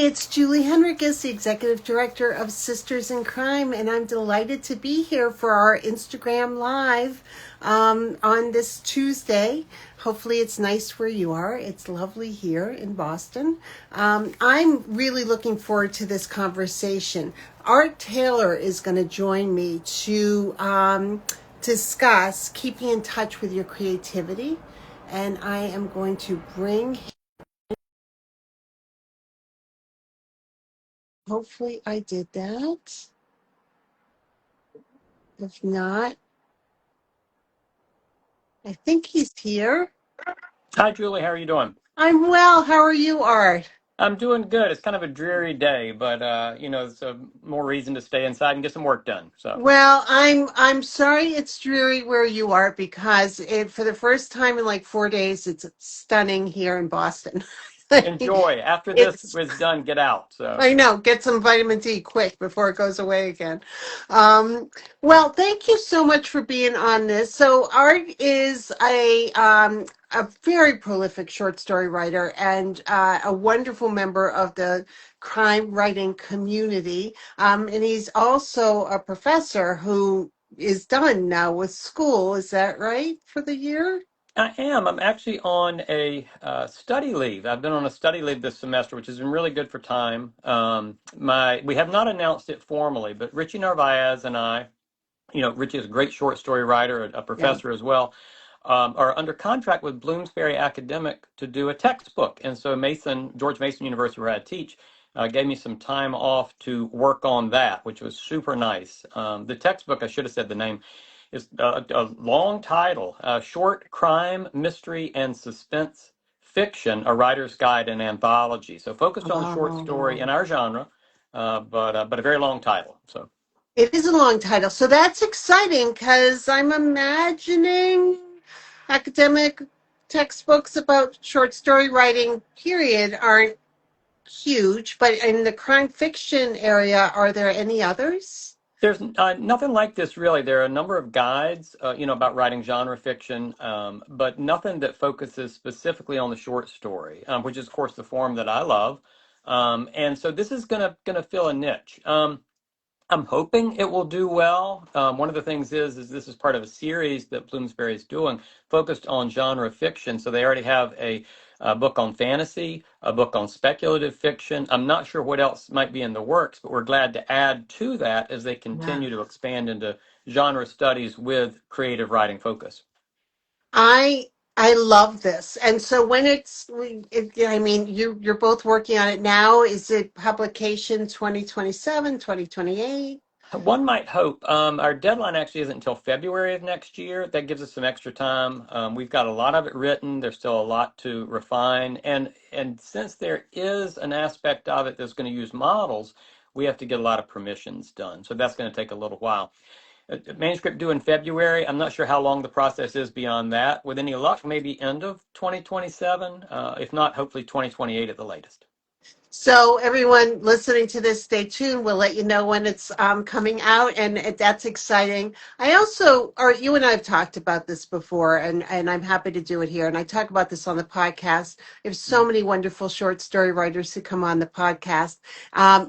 It's Julie Henriques, the Executive Director of Sisters in Crime, and I'm delighted to be here for our Instagram Live on this Tuesday. Hopefully it's nice where you are. It's lovely here in Boston. I'm really looking forward to this conversation. Art Taylor is going to join me to discuss keeping in touch with your creativity, and I am going to bring Hopefully I did that. If not, I think he's here. Hi, Julie. How are you doing? I'm well. How are you, Art? I'm doing good. It's kind of a dreary day, but it's a more reason to stay inside and get some work done. So Well, I'm sorry it's dreary where you are because for the first time in like 4 days, it's stunning here in Boston. enjoy. After this It's is done, get out. So I know. Get some vitamin D quick before it goes away again. Um, well, thank you so much for being on this. So, Art is a very prolific short story writer and a wonderful member of the crime writing community. And he's also a professor who is done now with school. Is that right for the year? I am. I'm actually on a study leave. I've been on a study leave this semester, which has been really good for time. We have not announced it formally, but Richie Narvaez and I, Richie is a great short story writer, a Yeah. professor as well, are under contract with Bloomsbury Academic to do a textbook. And so George Mason University, where I teach, gave me some time off to work on that, which was super nice. The textbook, I should have said the name, is a long title, Short Crime, Mystery, and Suspense Fiction, A Writer's Guide and Anthology. So focused on short story in our genre, but a very long title. So. It is a long title. So that's exciting because I'm imagining academic textbooks about short story writing, period, aren't huge. But in the crime fiction area, are there any others? There's nothing like this really. There are a number of guides, about writing genre fiction, but nothing that focuses specifically on the short story, which is, of course, the form that I love. And so this is gonna fill a niche. I'm hoping it will do well. One of the things is this is part of a series that Bloomsbury is doing focused on genre fiction. So they already have a book on fantasy, a book on speculative fiction. I'm not sure what else might be in the works, but we're glad to add to that as they Yeah. continue to expand into genre studies with creative writing focus. I I love this. And so when I mean, you're both working on it now. Is it publication 2027, 2028? One might hope. Our deadline actually isn't until February of next year. That gives us some extra time. We've got a lot of it written. There's still a lot to refine, and since there is an aspect of it that's going to use models, we have to get a lot of permissions done. So that's going to take a little while. Manuscript due in February. I'm not sure how long the process is beyond that. With any luck, maybe end of 2027. If not, hopefully 2028 at the latest. So everyone listening to this, stay tuned. We'll let you know when it's coming out, and that's exciting. I also, or you and I have talked about this before, and I'm happy to do it here. And I talk about this on the podcast. We have so many wonderful short story writers who come on the podcast.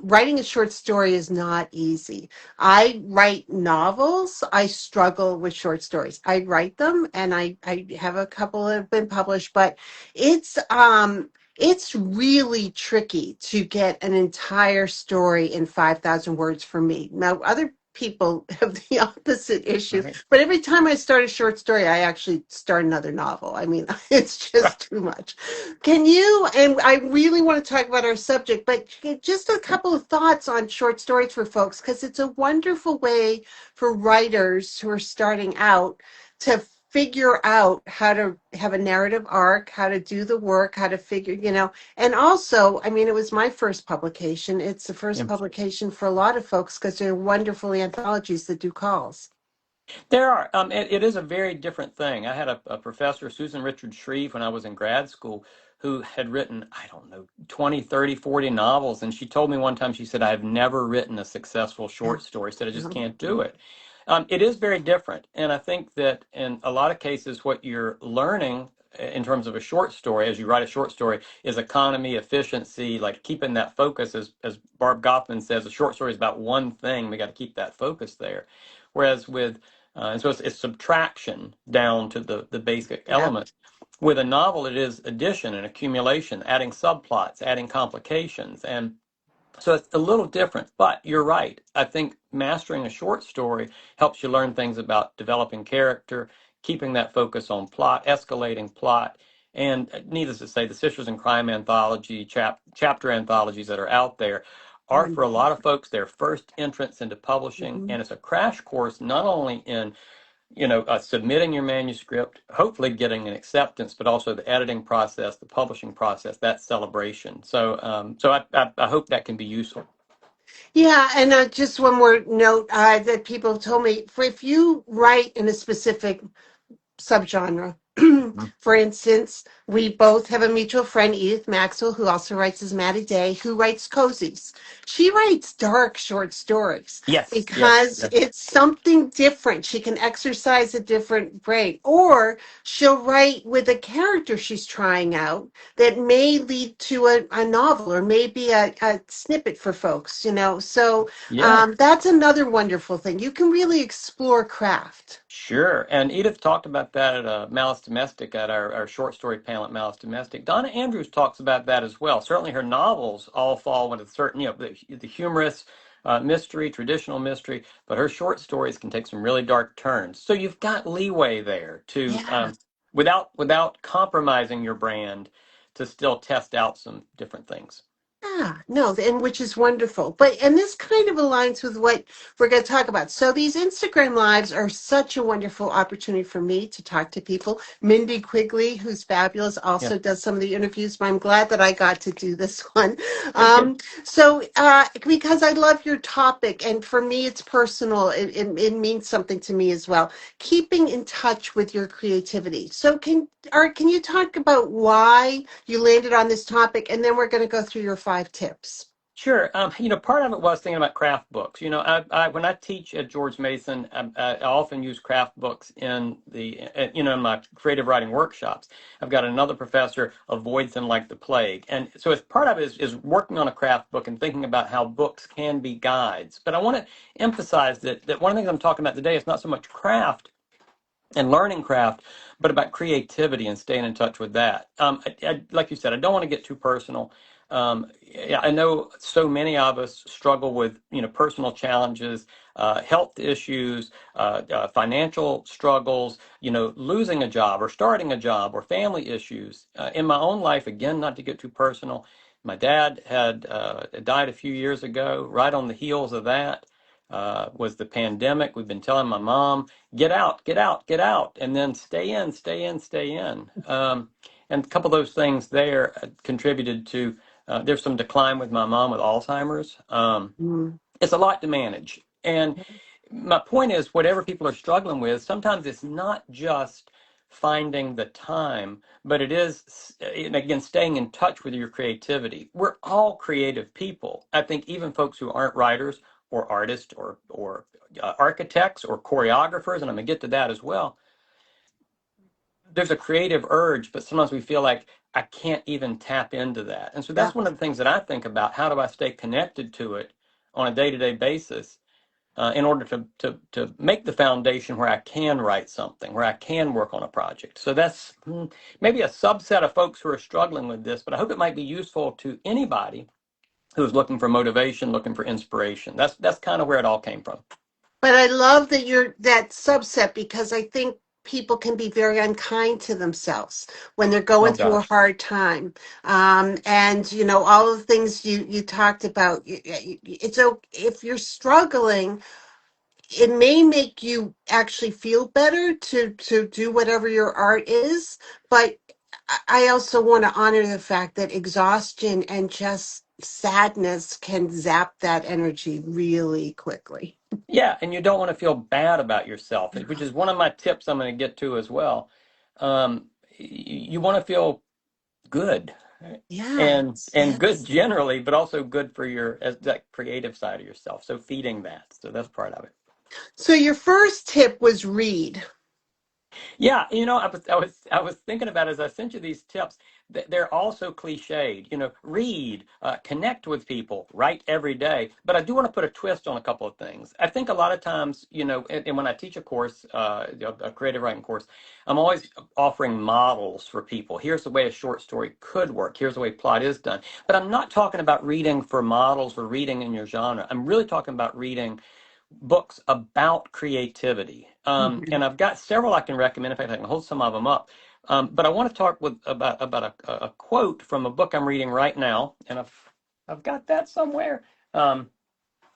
Writing a short story is not easy. I write novels. I struggle with short stories. I write them, and I have a couple that have been published, but it's really tricky to get an entire story in 5,000 words for me. Now, other people have the opposite issue, Right. but every time I start a short story, I actually start another novel. I mean, it's just too much. And I really want to talk about our subject, but just a couple of thoughts on short stories for folks, because it's a wonderful way for writers who are starting out to figure out how to have a narrative arc, how to do the work, how to figure. And also, I mean, it was my first publication. It's the first publication for a lot of folks because they're wonderful anthologies that do calls. There are. It is a very different thing. I had a professor, Susan Richard Shreve, when I was in grad school, who had written, I don't know, 20, 30, 40 novels. And she told me one time, she said, I've never written a successful Yeah. short story. She said, I just can't do it. It is very different. And I think that in a lot of cases, what you're learning in terms of a short story, as you write a short story, is economy, efficiency, like keeping that focus. As Barb Goffman says, a short story is about one thing. We got to keep that focus there. Whereas with, and so it's subtraction down to the basic Yeah. elements. With a novel, it is addition and accumulation, adding subplots, adding complications. And so it's a little different, but you're right. I think mastering a short story helps you learn things about developing character, keeping that focus on plot, escalating plot, and needless to say, the Sisters in Crime anthology, chapter anthologies that are out there are for a Wonderful. lot of folks their first entrance into publishing, Mhm. and it's a crash course not only in submitting your manuscript, hopefully getting an acceptance, but also the editing process, the publishing process, that celebration. So I hope that can be useful. Yeah, and just one more note that people told me: for if you write in a specific subgenre. Mhm. For instance, we both have a mutual friend, Edith Maxwell, who also writes as Maddie Day, who writes cozies. She writes dark short stories Yes, yes, because yes. it's something different. She can exercise a different brain. Or she'll write with a character she's trying out that may lead to a novel or maybe a snippet for folks, you know. So Yeah. that's another wonderful thing. You can really explore craft. Sure. And Edith talked about that at Malice Domestic, at our short story panel at Malice Domestic. Donna Andrews talks about that as well. Certainly her novels all fall into certain, the humorous mystery, traditional mystery, but her short stories can take some really dark turns. So you've got leeway there to, Yeah. without compromising your brand, to still test out some different things. Yeah, no, and which is wonderful. And this kind of aligns with what we're going to talk about. So these Instagram lives are such a wonderful opportunity for me to talk to people. Mindy Quigley, who's fabulous, Yeah. also does some of the interviews, but I'm glad that I got to do this one. Good, good. Because I love your topic, and for me, it's personal. It means something to me as well. Keeping in touch with your creativity. So can you talk about why you landed on this topic, and then we're going to go through your 5 tips. Sure. Part of it was thinking about craft books. When I teach at George Mason, I often use craft books in my creative writing workshops. I've got another professor avoids them like the plague. And so as part of it is working on a craft book and thinking about how books can be guides. But I want to emphasize that one of the things I'm talking about today is not so much craft and learning craft, but about creativity and staying in touch with that. Like you said, I don't want to get too personal. Yeah, I know so many of us struggle with personal challenges, health issues, financial struggles, losing a job or starting a job or family issues. In my own life, again, not to get too personal, my dad had died a few years ago. Right on the heels of that was the pandemic. We've been telling my mom, get out, get out, get out, and then stay in, stay in, stay in. And a couple of those things there contributed to there's some decline with my mom with Alzheimer's. Mm. It's a lot to manage. And my point is, whatever people are struggling with, sometimes it's not just finding the time, but it is, and again, staying in touch with your creativity. We're all creative people. I think even folks who aren't writers or artists or architects or choreographers, and I'm going to get to that as well, there's a creative urge, but sometimes we feel like I can't even tap into that. And so Yeah. that's one of the things that I think about. How do I stay connected to it on a day-to-day basis in order to make the foundation where I can write something, where I can work on a project? So that's maybe a subset of folks who are struggling with this, but I hope it might be useful to anybody who's looking for motivation, looking for inspiration. That's kind of where it all came from. But I love that you're that subset because I think people can be very unkind to themselves when they're going Oh through a gosh. hard time. And all of the things you talked about. It's okay if you're struggling. It may make you actually feel better to do whatever your art is, but I also want to honor the fact that exhaustion and just sadness can zap that energy really quickly. Yeah, and you don't want to feel bad about yourself, which is one of my tips I'm going to get to as well. You want to feel good and good Yes. generally, but also good for your as that creative side of yourself. So feeding that. So that's part of it. So your first tip was read. Yeah, I was thinking about as I sent you these tips. They're also cliched. Read, connect with people, write every day. But I do want to put a twist on a couple of things. I think a lot of times, and when I teach a course, a creative writing course, I'm always offering models for people. Here's the way a short story could work. Here's the way plot is done. But I'm not talking about reading for models or reading in your genre. I'm really talking about reading books about creativity. Mhm. And I've got several I can recommend. In fact, I can hold some of them up. But I want to talk about a quote from a book I'm reading right now, and I've got that somewhere. Um,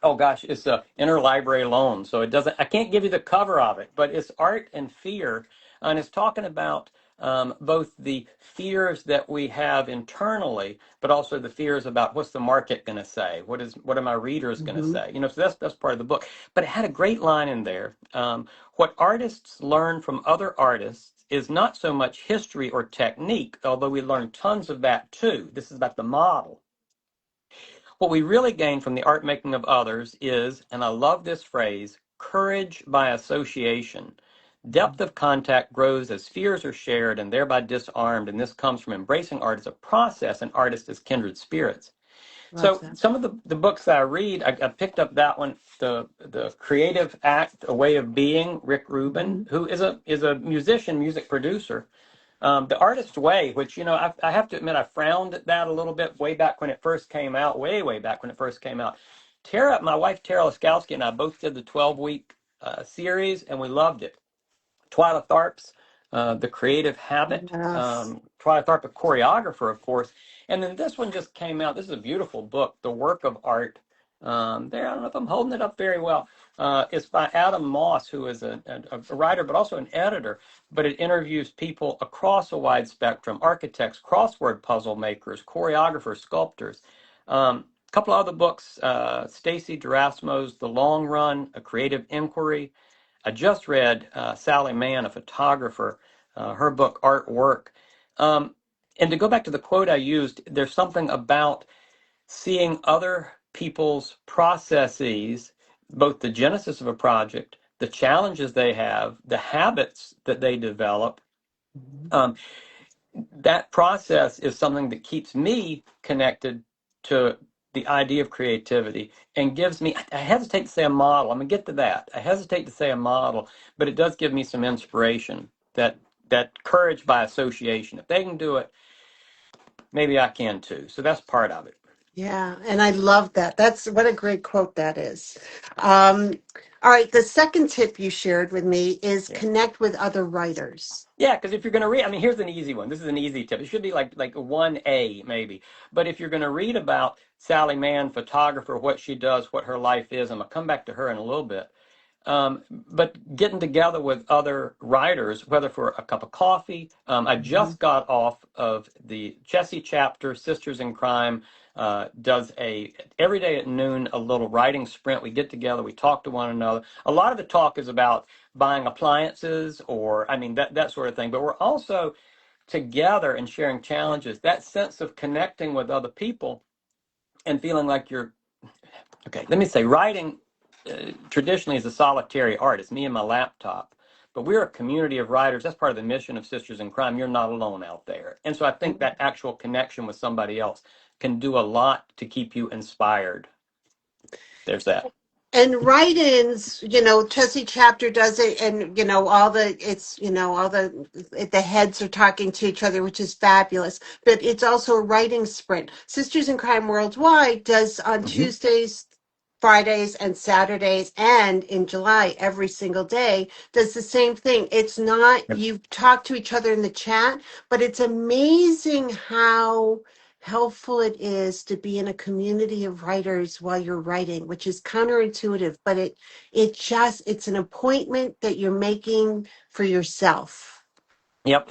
Oh gosh, it's a interlibrary loan, so it doesn't. I can't give you the cover of it, but it's Art and Fear, and it's talking about both the fears that we have internally, but also the fears about what's the market going to say, what are my readers going to Mhm. say. So that's part of the book. But it had a great line in there. What artists learn from other artists is not so much history or technique, although we learn tons of that too. This is about the model. What we really gain from the art making of others is, and I love this phrase, courage by association. Depth of contact grows as fears are shared and thereby disarmed, and this comes from embracing art as a process and artists as kindred spirits. Love So that. some of the books that I read, I picked up that one, the Creative Act, A Way of Being, Rick Rubin, Mhm. who is a musician, music producer. The Artist's Way, which, I have to admit, I frowned at that a little bit way back when it first came out, way back when it first came out. My wife Tara Laskowski and I both did the 12-week series, and we loved it. Twyla Tharp's The Creative Habit. Yes. Twyla Tharp, a choreographer, of course. And then this one just came out. This is a beautiful book, The Work of Art. I don't know if I'm holding it up very well. It's by Adam Moss, who is a writer, but also an editor. But it interviews people across a wide spectrum: architects, crossword puzzle makers, choreographers, sculptors. A couple other books, Stacy Gerasimo's The Long Run, A Creative Inquiry. I just read Sally Mann, a photographer, her book Artwork. Um, and to go back to the quote I used, there's something about seeing other people's processes, both the genesis of a project, the challenges they have, the habits that they develop. Mhm. Um, that process is something that keeps me connected to the idea of creativity and gives me, I hesitate to say a model. I'm gonna get to that. I hesitate to say a model, but it does give me some inspiration, that courage by association. If they can do it, maybe I can too. So that's part of it. Yeah, and I love that. That's what a great quote that is. Um, all right, the second tip you shared with me is Yeah. connect with other writers. Yeah, because if you're going to read, I mean, here's an easy one. This is an easy tip. It should be like a 1A maybe. But if you're going to read about Sally Mann, photographer, what she does, what her life is, I'm going to come back to her in a little bit. But getting together with other writers, whether for a cup of coffee. I Mhm. just got off of the Chessie chapter, Sisters in Crime. Does every day at noon a little writing sprint. We get together, we talk to one another. A lot of the talk is about buying appliances, or I mean that sort of thing. But we're also together and sharing challenges. That sense of connecting with other people and feeling like you're okay. Let me say, writing traditionally is a solitary art. It's me and my laptop. But we're a community of writers. That's part of the mission of Sisters in Crime. You're not alone out there. And so I think that actual connection with somebody else can do a lot to keep you inspired. There's that. And write-ins, Chelsea chapter does it, and all the it's all the heads are talking to each other, which is fabulous. But it's also a writing sprint. Sisters in Crime Worldwide does on Hmm. Tuesdays, Fridays, and Saturdays, and in July every single day does the same thing. It's not you talk to each other in the chat, but it's amazing how helpful it is to be in a community of writers while you're writing, which is counterintuitive, but it's an appointment that you're making for yourself. Yep,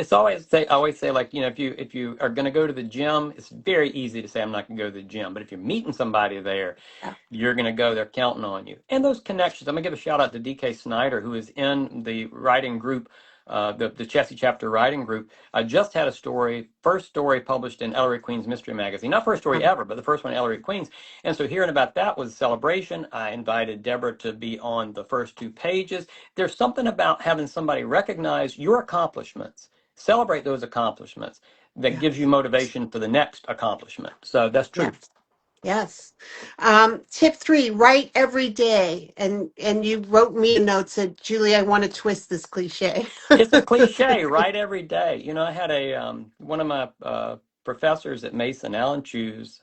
I always say, like, if you are going to go to the gym, it's very easy to say I'm not going to go to the gym. But if you're meeting somebody there, Yeah. you're going to go. They're counting on you. And those connections. I'm going to give a shout out to DK Snyder, who is in the writing group the Chessy Chapter Writing Group, I just had a story, first story published in Ellery Queen's Mystery Magazine. Not first story ever, but the first one, Ellery Queen's. And so hearing about that was a celebration. I invited Deborah to be on the first 2 pages. There's something about having somebody recognize your accomplishments, celebrate those accomplishments, that Yeah. gives you motivation for the next accomplishment. So that's true. Yes. Yes. Tip 3, write every day. And you wrote me a note, said, Julie, I want to twist this cliche. It's a cliche, right? Every day. You know, I had a one of my professors at Mason, Alan Chews,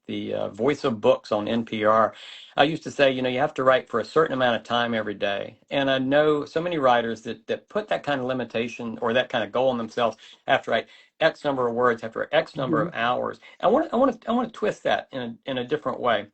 the voice of books on NPR. I used to say, you know, you have to write for a certain amount of time every day. And I know so many writers that put that kind of limitation or that kind of goal on themselves. Have to write X number of words after X number of Mhm. hours. I want to twist that in a different way.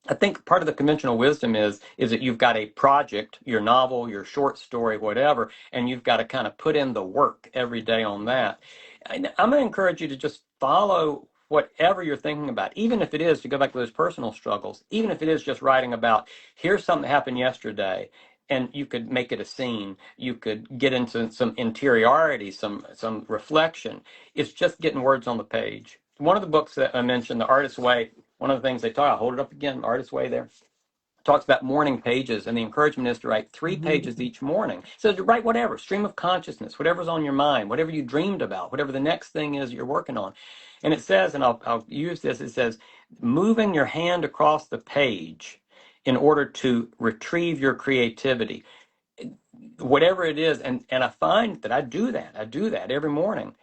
I think part of the conventional wisdom is that you've got a project, your novel, your short story, whatever, and you've got to kind of put in the work every day on that. I'm going to encourage you to just follow whatever you're thinking about, even if it is to go back to those personal struggles, even if it is just writing about here's something that happened yesterday, and you could make it a scene. You could get into some interiority, some reflection. It's just getting words on the page. One of the books that I mentioned, The Artist's Way, one of the things they talk, I'll hold it up again, Artist's Way there, talks about morning pages, and the encouragement is to write 3 pages each morning. So to write whatever, stream of consciousness, whatever's on your mind, whatever you dreamed about, whatever the next thing is you're working on. And it says, and I'll use this, it says, moving your hand across the page in order to retrieve your creativity, whatever it is. And I find that I do that every morning.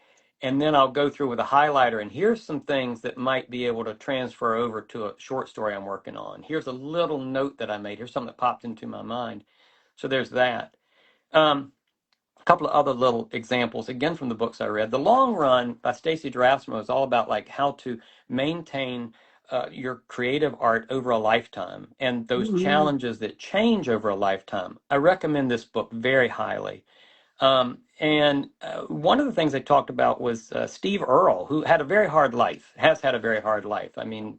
And then I'll go through with a highlighter, and here's some things that might be able to transfer over to a short story I'm working on. Here's a little note that I made. Here's something that popped into my mind. So there's that. A couple of other little examples, again, from the books I read. The Long Run by Stacey Drasmo is all about like how to maintain your creative art over a lifetime and those Mhm. challenges that change over a lifetime. I recommend this book very highly. And one of the things they talked about was Steve Earle, who had a very hard life, has had a very hard life. I mean,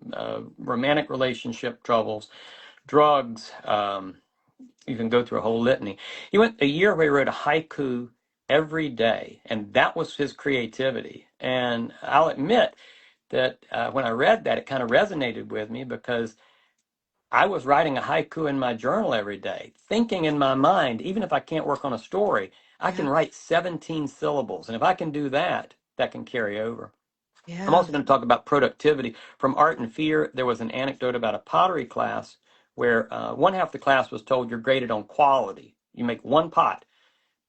romantic relationship troubles, drugs, you can go through a whole litany. He went a year where he wrote a haiku every day, and that was his creativity. And I'll admit that when I read that, it kind of resonated with me because I was writing a haiku in my journal every day, thinking in my mind, even if I can't work on a story, I Yeah. can write 17 syllables. And if I can do that, that can carry over. I'm Yeah. also going to talk about productivity. From Art and Fear, there was an anecdote about a pottery class where one half the class was told you're graded on quality. You make one pot,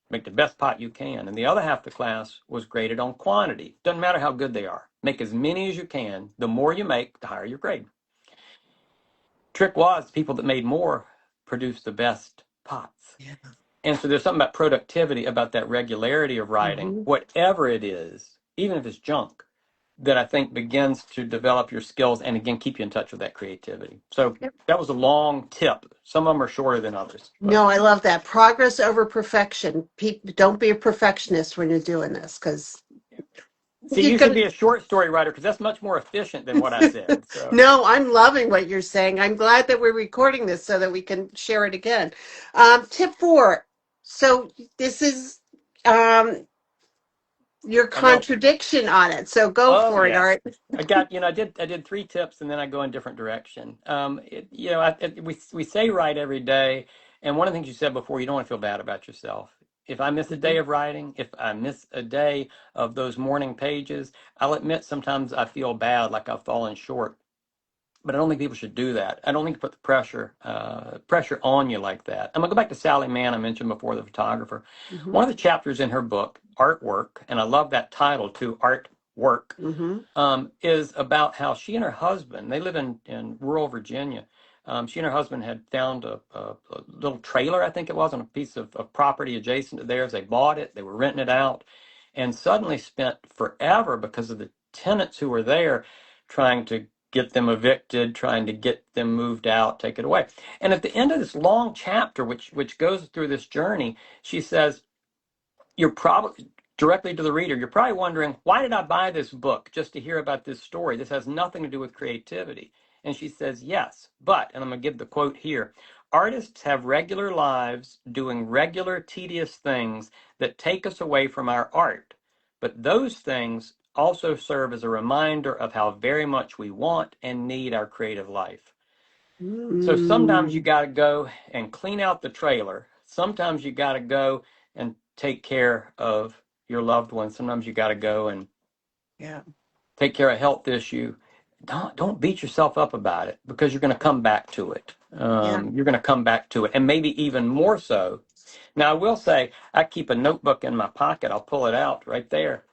make the best pot you can. And the other half of the class was graded on quantity. Doesn't matter how good they are. Make as many as you can. The more you make, the higher your grade. Trick was people that made more produced the best pots. Yeah. And so there's something about productivity, about that regularity of writing, Mhm. whatever it is, even if it's junk, that I think begins to develop your skills and again keep you in touch with that creativity. So that was a long tip. Some of them are shorter than others, but No, I love that. Progress over perfection. Don't be a perfectionist when you're doing this because see, you're you should gonna. be a short story writer because that's much more efficient than what I said. So No, I'm loving what you're saying. I'm glad that we're recording this so that we can share it again. Tip 4. So this is your I know. contradiction on it. So go Oh for it, yeah. Art. I did 3 tips and then I go in different direction. We say write every day, and one of the things you said before, you don't want to feel bad about yourself. If I miss a day Mhm. of writing, if I miss a day of those morning pages, I'll admit sometimes I feel bad, like I've fallen short. But I don't think people should do that. I don't think put the pressure on you like that. I'm gonna go back to Sally Mann I mentioned before, the photographer. One Mhm. of the chapters in her book, Artwork, and I love that title too, Artwork, Mhm. is about how she and her husband, they live in rural Virginia. She and her husband had found a little trailer, I think it was, on a piece of property adjacent to theirs. They bought it, they were renting it out, and suddenly spent forever because of the tenants who were there trying to get them evicted, trying to get them moved out, take it away. And at the end of this long chapter, which goes through this journey, she says, you're probably directly to the reader, you're probably wondering, why did I buy this book just to hear about this story? This has nothing to do with creativity. And she says, yes, but, and I'm going to give the quote here, Artists have regular lives doing regular tedious things that take us away from our art. But those things also serve as a reminder of how very much we want and need our creative life. So sometimes you Mm, got to go and clean out the trailer. Sometimes you got to go and take care of your loved ones. Sometimes you got to go and yeah, take care of a health issue. Don't beat yourself up about it, because you're going to come back to it. yeah, You're going to come back to it, and maybe even more so. Now, I will say I keep a notebook in my pocket. I'll pull it out right there.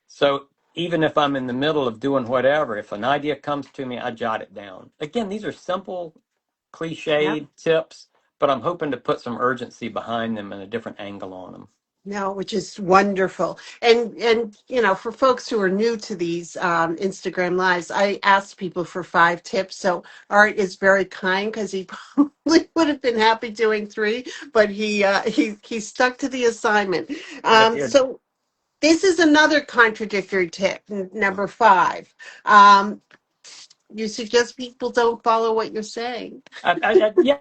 So even if I'm in the middle of doing whatever, if an idea comes to me, I jot it down. Again, these are simple, yeah. cliched tips, but I'm hoping to put some urgency behind them and a different angle on them. No, which is wonderful. And for folks who are new to these Instagram lives, I asked people for 5 tips. So Art is very kind because he probably would have been happy doing 3, but he stuck to the assignment. I did. So this is another contradictory tip, number 5. Um, you suggest people don't follow what you're saying. Yeah,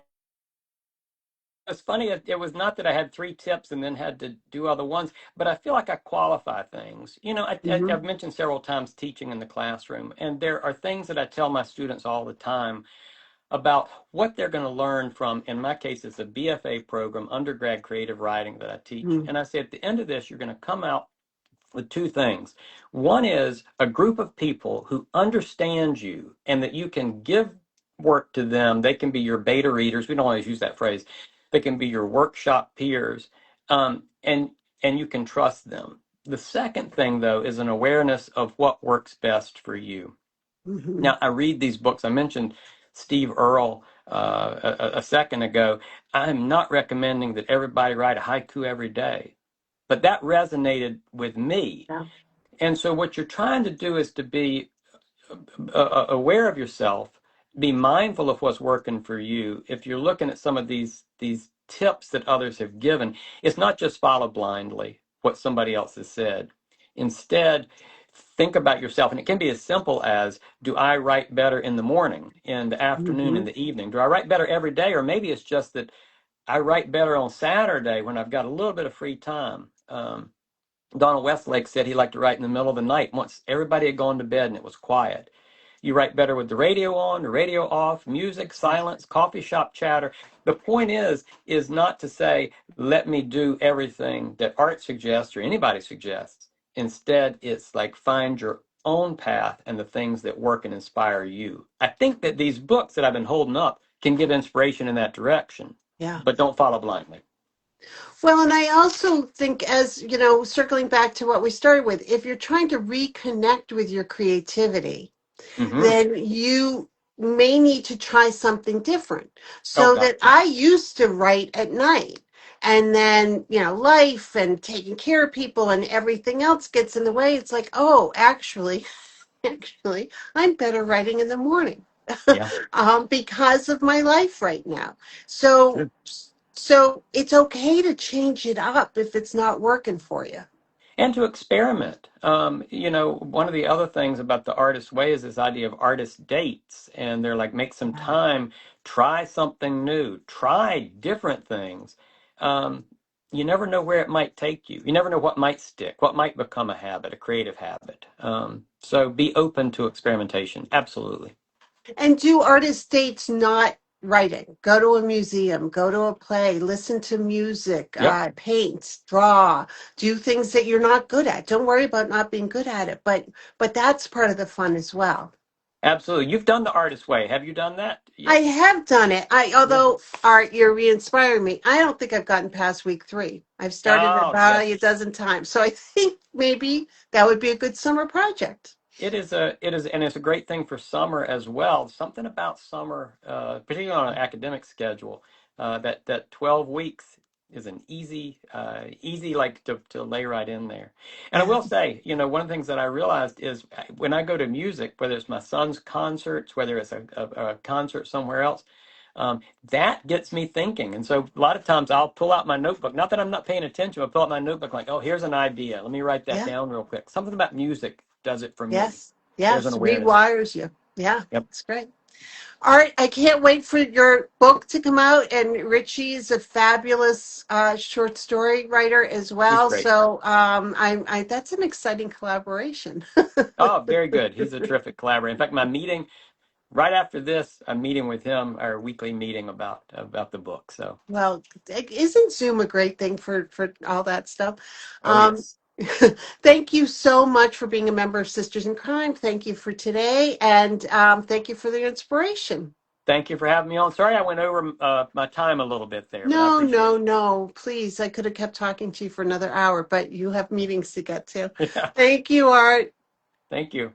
it's funny. It was not that I had 3 tips and then had to do other ones, but I feel like I qualify things. Hmm. I've mentioned several times teaching in the classroom, and there are things that I tell my students all the time about what they're going to learn from. In my case, it's a BFA program, undergrad creative writing, that I teach. And I say at the end of this, you're going to come out with 2 things. One is a group of people who understand you and that you can give work to them. They can be your beta readers. We don't always use that phrase. They can be your workshop peers, and you can trust them. The second thing, though, is an awareness of what works best for you. Hmm. Now, I read these books. I mentioned Steve Earle a second ago. I'm not recommending that everybody write a haiku every day, but that resonated with me. Yeah. And so what you're trying to do is to be aware of yourself, be mindful of what's working for you. If you're looking at some of these tips that others have given, it's not just follow blindly what somebody else has said. Instead, think about yourself, and it can be as simple as, do I write better in the morning, in the afternoon, in Hmm. the evening? Do I write better every day? Or maybe it's just that I write better on Saturday when I've got a little bit of free time. Donald Westlake said he liked to write in the middle of the night once everybody had gone to bed and it was quiet. You write better with the radio on, the radio off, music, silence, coffee shop chatter. The point is not to say, let me do everything that art suggests or anybody suggests. Instead, it's like find your own path and the things that work and inspire you. I think that these books that I've been holding up can give inspiration in that direction, Yeah. but don't follow blindly. Well, and I also think, as circling back to what we started with, if you're trying to reconnect with your creativity, Hmm. then you may need to try something different. Oh, So God, that yeah. I used to write at night. And then, life and taking care of people and everything else gets in the way. It's like, oh, actually, I'm better writing in the morning Yeah. because of my life right now. So, so it's okay to change it up if it's not working for you. And to experiment. One of the other things about the artist way is this idea of artist dates. And they're like, make some time, try something new, try different things. Um, you never know where it might take you. You never know what might stick, what might become a habit, a creative habit. So be open to experimentation. Absolutely. And do artist dates not writing? Go to a museum, go to a play, listen to music, Yep. paint, draw, do things that you're not good at. Don't worry about not being good at it, but that's part of the fun as well. Absolutely. You've done the artist way. Have you done that I yet? have done it. Yeah. Although Art, you're re-inspiring me. I don't think I've gotten past week 3. I've started Oh, about yes. a dozen times. So I think maybe that would be a good summer project. And it's a great thing for summer as well. Something about summer, particularly on an academic schedule, that 12 weeks is an easy like to lay right in there. And I Yeah. will say, one of the things that I realized is when I go to music, whether it's my son's concerts, whether it's a concert somewhere else, that gets me thinking. And so a lot of times I'll pull out my notebook. Not that I'm not paying attention, I'll pull out my notebook like, oh, here's an idea. Let me write that Yeah. down real quick. Something about music does it for me. Yes. There's an Yes. awareness. Rewires you. Yeah. Yep. It's great. Art, I can't wait for your book to come out. And Richie is a fabulous short story writer as He's well. great. So that's an exciting collaboration. Oh, very good. He's a terrific collaborator. In fact, my meeting right after this, I'm meeting with him, our weekly meeting about the book. So, Well, isn't Zoom a great thing for all that stuff? oh Um, yes. thank you so much for being a member of Sisters in Crime. Thank you for today, and thank you for the inspiration. Thank you for having me on. Sorry I went over my time a little bit there, but I No, appreciate no, it. no. Please, I could have kept talking to you for another hour, but you have meetings to get to. Yeah. Thank you, Art. Thank you.